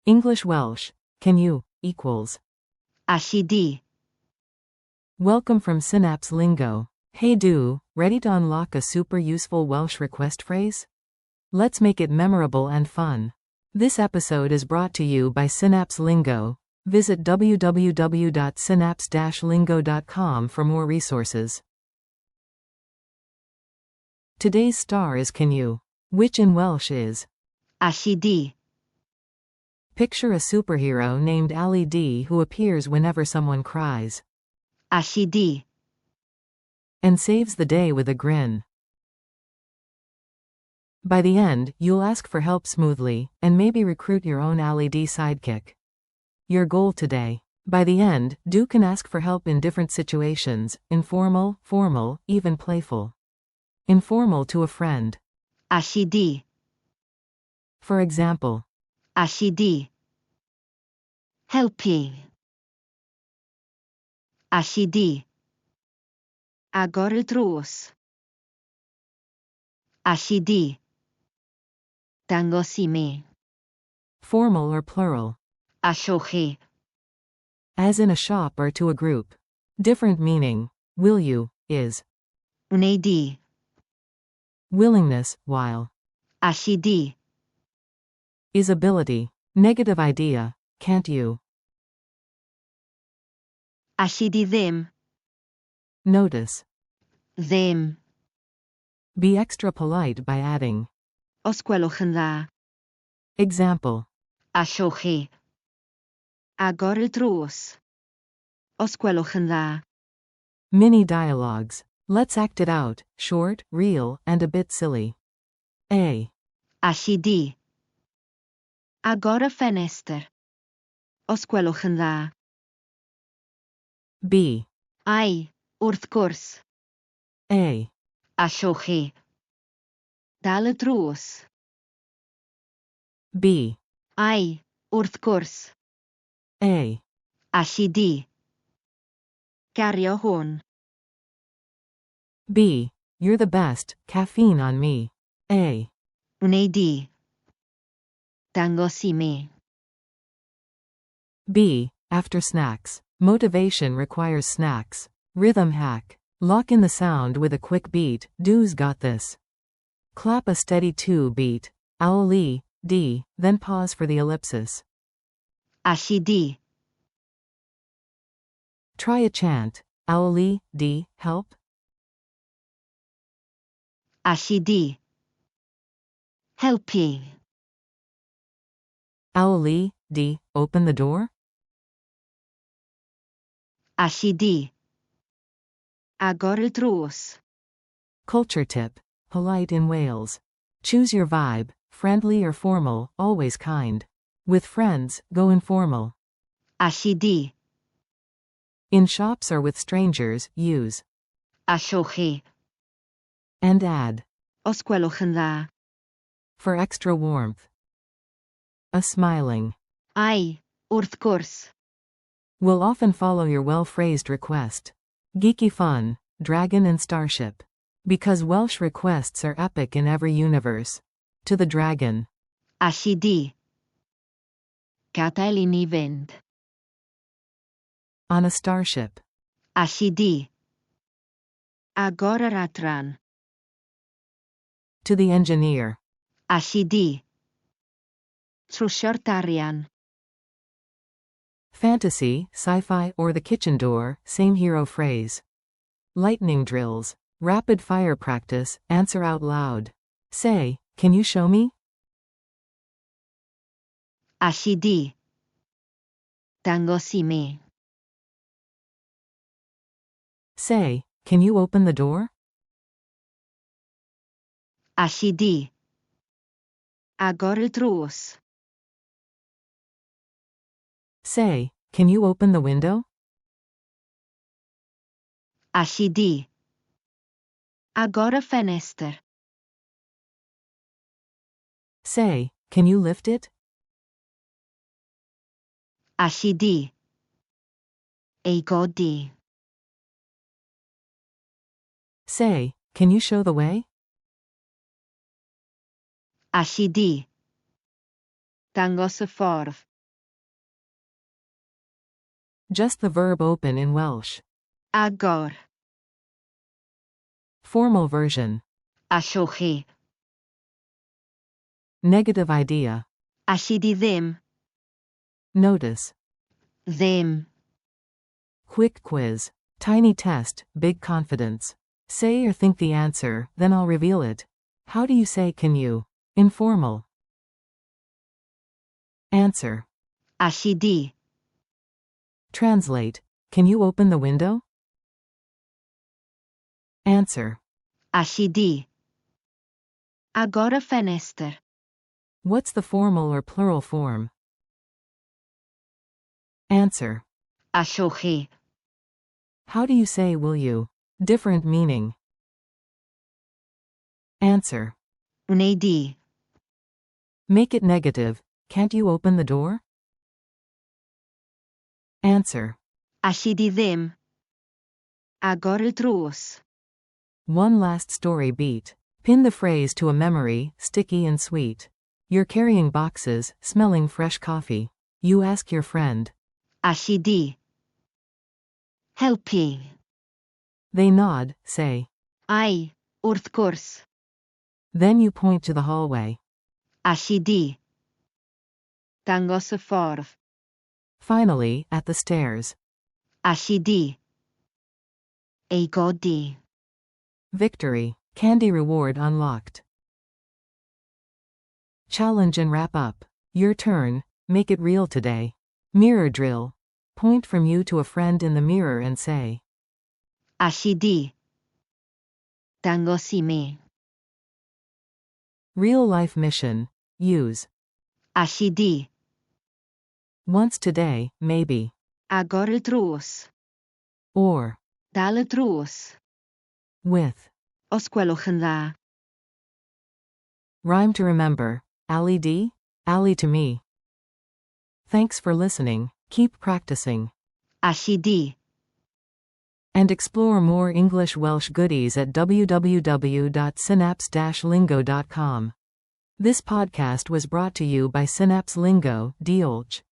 English Welsh, can you, equals. Alli di. Welcome from Synapse Lingo. Hey do, ready to unlock a super useful Welsh request phrase? Let's make it memorable and fun. This episode is brought to you by Synapse Lingo. Visit www.synapse-lingo.com for more resources. Today's star is can you, which in Welsh is. Alli di. Picture a superhero named Ali D who appears whenever someone cries. Alli di. And saves the day with a grin. By the end, you'll ask for help smoothly, and maybe recruit your own Ali D sidekick. Your goal today. By the end, do can ask for help in different situations, informal, formal, even playful. Informal to a friend. Alli di. For example. Alli di. Helpu. Alli di. Agor y drws. Alli di. Dangos I mi. Formal or plural. Allwch chi. As in a shop or to a group. Different meaning. Will you, is. Wnei di. Willingness, while. Alli di. Is ability. Negative idea, can't you. Alli di ddim. Notice. Ddim. Be extra polite by adding. Os gwelwch yn dda. Example. Allwch chi. Agor y drws. Os gwelwch yn dda. Mini dialogues. Let's act it out, short, real, and a bit silly. A. Alli di. Agor y ffenestr. Os gwelwch yn dda. B. Ai, wrth gwrs. A. Allwch chi. Dal y drws. B. Ai, wrth gwrs. A. Alli di. Gario hwn. B. You're the best, caffeine on me. A. Wnei di. Dangos I mi. B. After snacks. Motivation requires snacks. Rhythm hack. Lock in the sound with a quick beat, do's got this. Clap a steady 2 beat. Owly, D, then pause for the ellipsis. Alli di. Try a chant. Owly, D, help. Alli di. Helpu. Owly, D, open the door. Alli di. Agor y drws. Culture tip. Polite in Wales. Choose your vibe, friendly or formal, always kind. With friends, go informal. Alli di. In shops or with strangers, use. Allwch chi. And add. Os gwelwch yn dda. For extra warmth. A smiling. Ai, wrth gwrs. Will often follow your well-phrased request. Geeky fun, dragon and starship. Because Welsh requests are epic in every universe. To the dragon. Alli di. Gadael I ni fynd. On a starship. Alli di. Agor yr adran. To the engineer. Alli di. Trwsio'r darian. Fantasy, sci-fi, or the kitchen door, same hero phrase. Lightning drills. Rapid fire practice, answer out loud. Say, can you show me? Alli di. Dangos I mi. Say, can you open the door? Alli di. Agor y drws. Say, can you open the window? Alli di. Agor y ffenestr. Say, can you lift it? Alli di. Ei godi. Say, can you show the way? Alli di. Dangos y ffordd. Just the verb open in Welsh. Agor. Formal version. Allwch chi. Negative idea. Alli di ddim. Notice. Ddim. Quick quiz. Tiny test, big confidence. Say or think the answer, then I'll reveal it. How do you say can you? Informal. Answer. Alli di. Translate. Can you open the window? Answer. Alli di. Agor y ffenestr. What's the formal or plural form? Answer. Allwch chi. How do you say will you? Different meaning. Answer. Wnei di. Make it negative. Can't you open the door? Answer. Alli di ddim. Agor y drws. One last story beat. Pin the phrase to a memory, sticky and sweet. You're carrying boxes, smelling fresh coffee. You ask your friend. Alli di. Helpu. They nod, say. Ai, wrth gwrs. Then you point to the hallway. Alli di. Dangos y ffordd. Finally, at the stairs. Alli di. Ei godi. Victory. Candy reward unlocked. Challenge and wrap up. Your turn. Make it real today. Mirror drill. Point from you to a friend in the mirror and say. Alli di. Dangos I mi. Real life mission. Use. Alli di. Once today, maybe. Agor y drws. Or. Dal y drws. With. Os gwelwch yn dda. Rhyme to remember. Ali D? Ali to me. Thanks for listening. Keep practicing. Alli di. And explore more English Welsh goodies at www.synapse-lingo.com. This podcast was brought to you by Synapse Lingo, Diolch.